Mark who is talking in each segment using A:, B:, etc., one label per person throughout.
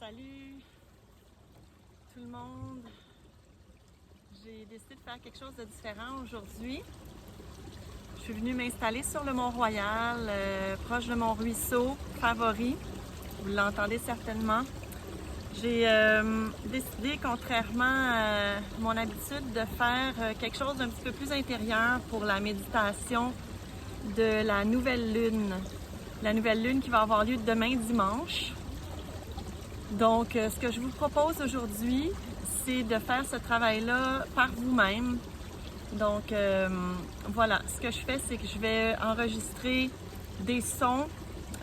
A: Salut tout le monde! J'ai décidé de faire quelque chose de différent aujourd'hui. Je suis venue m'installer sur le Mont-Royal, proche de mon ruisseau favori. Vous l'entendez certainement. J'ai décidé, contrairement à mon habitude, de faire quelque chose d'un petit peu plus intérieur pour la méditation de la nouvelle lune. La nouvelle lune qui va avoir lieu demain dimanche. Donc, ce que je vous propose aujourd'hui, c'est de faire ce travail-là par vous-même. Donc, voilà, ce que je fais, c'est que je vais enregistrer des sons.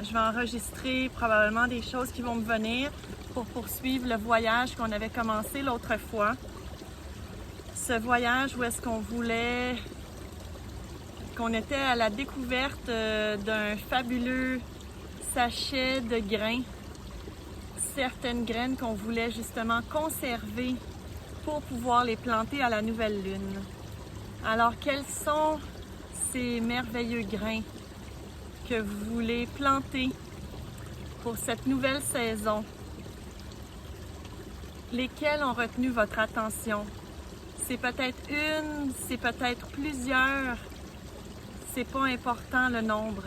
A: Je vais enregistrer probablement des choses qui vont me venir pour poursuivre le voyage qu'on avait commencé l'autre fois. Ce voyage où est-ce qu'on était à la découverte d'un fabuleux sachet de grains. Certaines graines qu'on voulait justement conserver pour pouvoir les planter à la nouvelle lune. Alors, quels sont ces merveilleux grains que vous voulez planter pour cette nouvelle saison? Lesquels ont retenu votre attention? C'est peut-être une, c'est peut-être plusieurs. C'est pas important le nombre.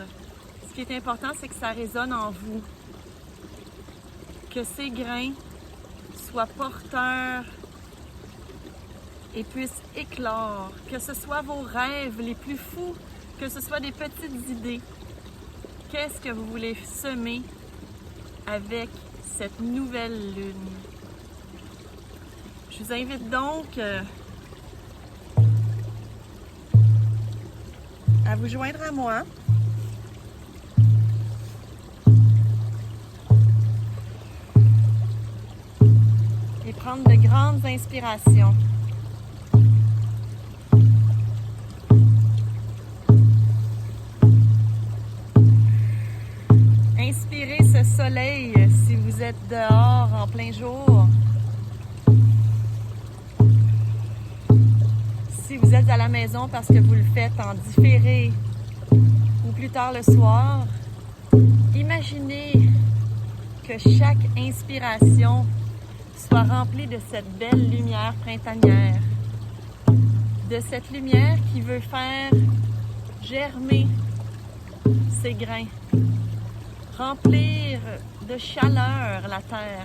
A: Ce qui est important, c'est que ça résonne en vous. Que ces grains soient porteurs et puissent éclore, que ce soit vos rêves les plus fous, que ce soit des petites idées. Qu'est-ce que vous voulez semer avec cette nouvelle lune? Je vous invite donc à vous joindre à moi. Et prendre de grandes inspirations. Inspirez ce soleil si vous êtes dehors en plein jour. Si vous êtes à la maison parce que vous le faites en différé ou plus tard le soir, imaginez que chaque inspiration soit remplie de cette belle lumière printanière, de cette lumière qui veut faire germer ces grains, remplir de chaleur la terre.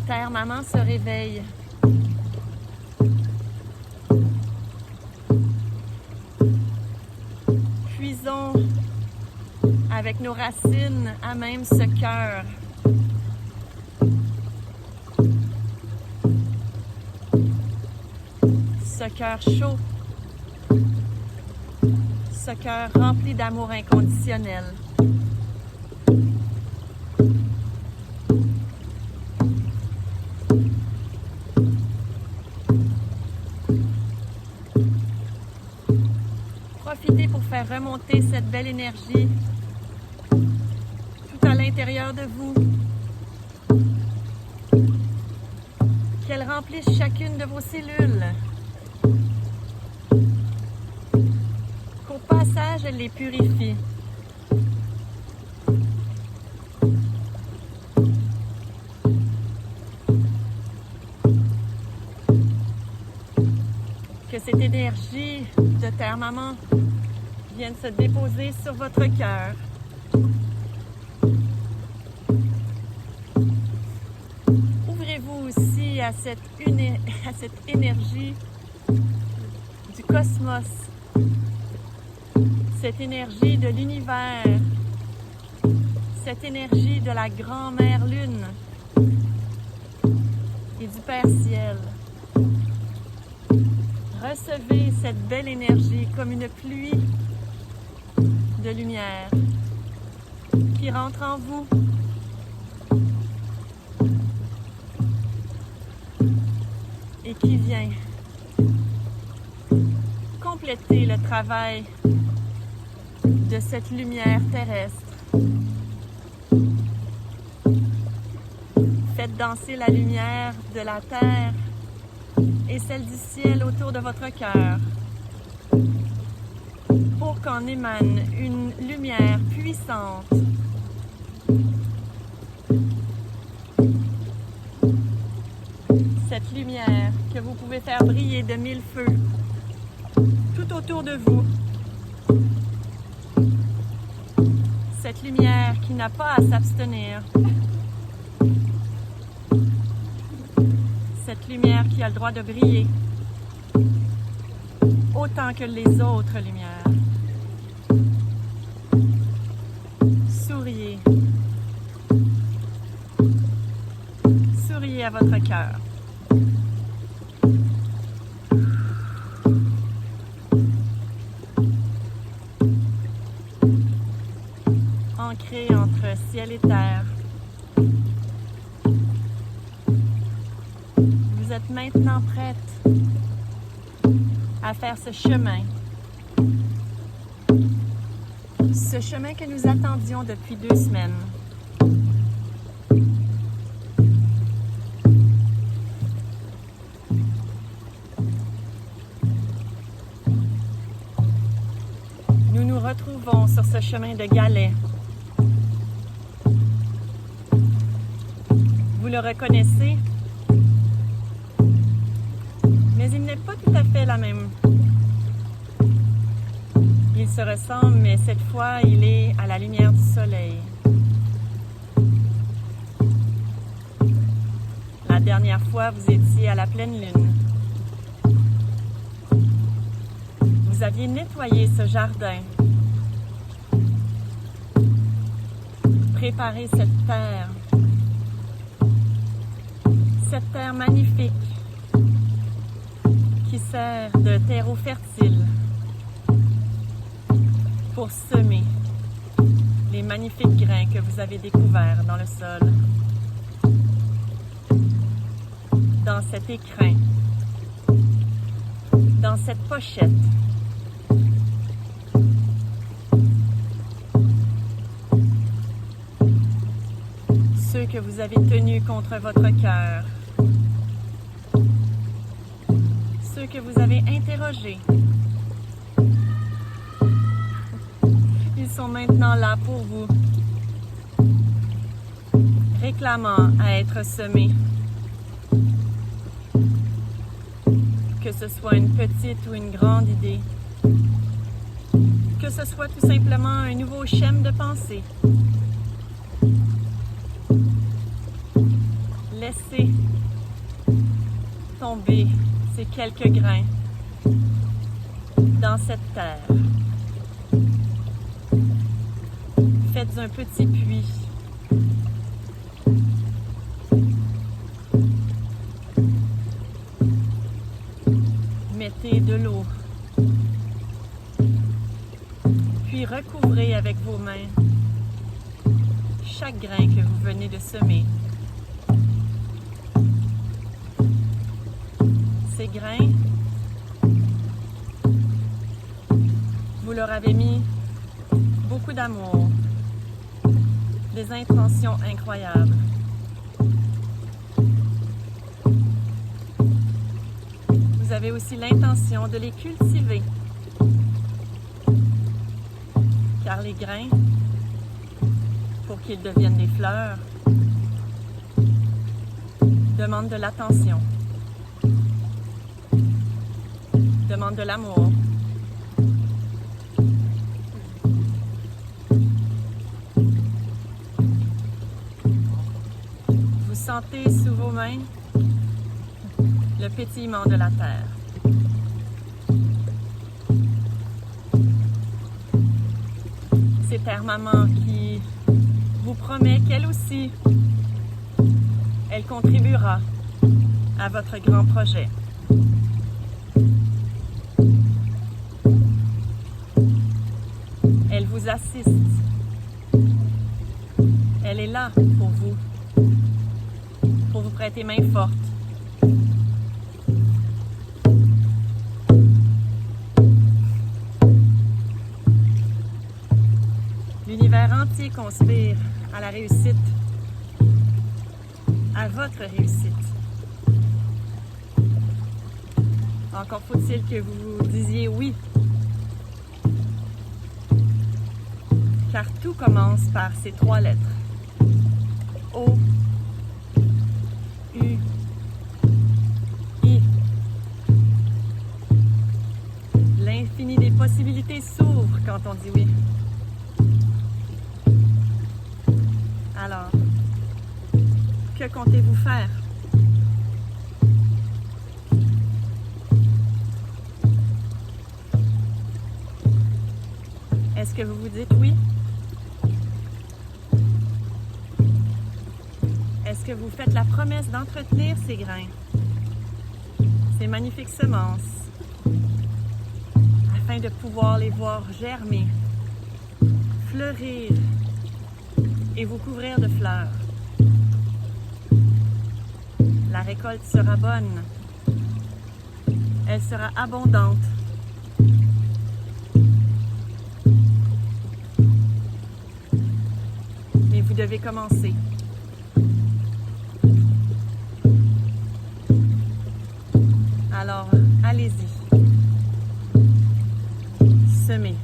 A: Terre maman se réveille. Puisons avec nos racines à même ce cœur. Ce cœur chaud. Ce cœur rempli d'amour inconditionnel. Profitez pour faire remonter cette belle énergie tout à l'intérieur de vous. Qu'elle remplisse chacune de vos cellules. Qu'au passage, elle les purifie. Que cette énergie de Terre-Maman vienne se déposer sur votre cœur. Ouvrez-vous aussi à cette énergie du cosmos, cette énergie de l'univers, cette énergie de la grand-mère lune et du Père ciel. Recevez cette belle énergie comme une pluie de lumière qui rentre en vous et qui vient compléter le travail de cette lumière terrestre. Faites danser la lumière de la terre et celle du ciel autour de votre cœur pour pour qu'en émane une lumière puissante. Cette lumière que vous pouvez faire briller de mille feux tout autour de vous. Cette lumière qui n'a pas à s'abstenir. Cette lumière qui a le droit de briller autant que les autres lumières. Souriez. Souriez à votre cœur. Ancré entre ciel et terre. Vous êtes maintenant prête à faire ce chemin. Ce chemin que nous attendions depuis 2 semaines. Nous nous retrouvons sur ce chemin de galets. Vous le reconnaissez, mais il n'est pas tout à fait la même. Il se ressemble, mais cette fois, il est à la lumière du soleil. La dernière fois, vous étiez à la pleine lune. Vous aviez nettoyé ce jardin, préparé cette terre magnifique qui sert de terreau fertile pour semer les magnifiques grains que vous avez découverts dans le sol. Dans cet écrin, dans cette pochette, ceux que vous avez tenus contre votre cœur, ceux que vous avez interrogés. Ils sont maintenant là pour vous, réclamant à être semés. Que ce soit une petite ou une grande idée, que ce soit tout simplement un nouveau schème de pensée. Laissez tomber ces quelques grains dans cette terre. Faites un petit puits. Mettez de l'eau. Puis recouvrez avec vos mains chaque grain que vous venez de semer. Ces grains, vous leur avez mis beaucoup d'amour, des intentions incroyables. Vous avez aussi l'intention de les cultiver, car les grains, pour qu'ils deviennent des fleurs, demandent de l'attention, demandent de l'amour. Vous sentez sous vos mains le pétillement de la terre. C'est Terre Maman qui vous promet qu'elle aussi, elle contribuera à votre grand projet. Elle vous assiste. Elle est là pour vous prêter main forte. L'univers entier conspire à la réussite, à votre réussite. Encore faut-il que vous disiez oui. car tout commence par ces trois lettres. O, U, I. L'infini des possibilités s'ouvre quand on dit oui. Alors, que comptez-vous faire? Est-ce que vous vous dites oui? Est-ce que vous faites la promesse d'entretenir ces grains, ces magnifiques semences, afin de pouvoir les voir germer, fleurir et vous couvrir de fleurs? La récolte sera bonne, elle sera abondante. Mais vous devez commencer. Alors, allez-y. Semez.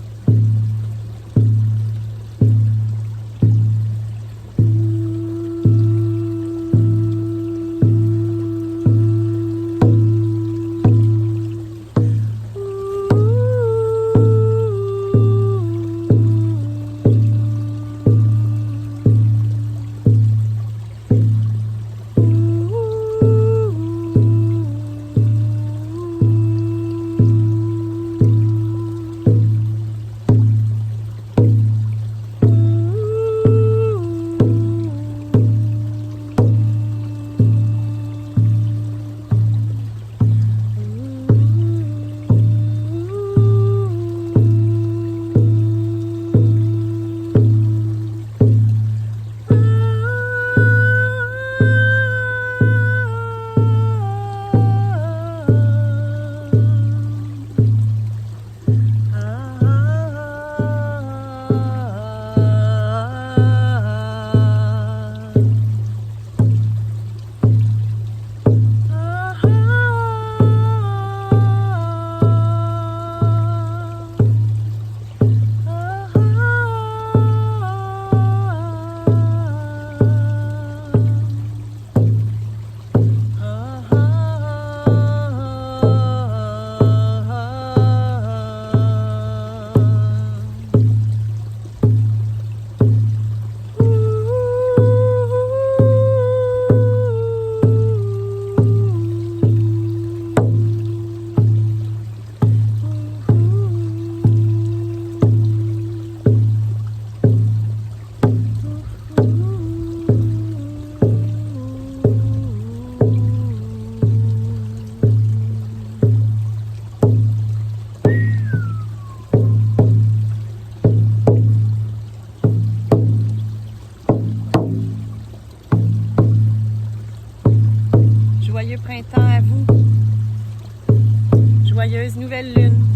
A: Joyeux printemps à vous. Joyeuse nouvelle lune.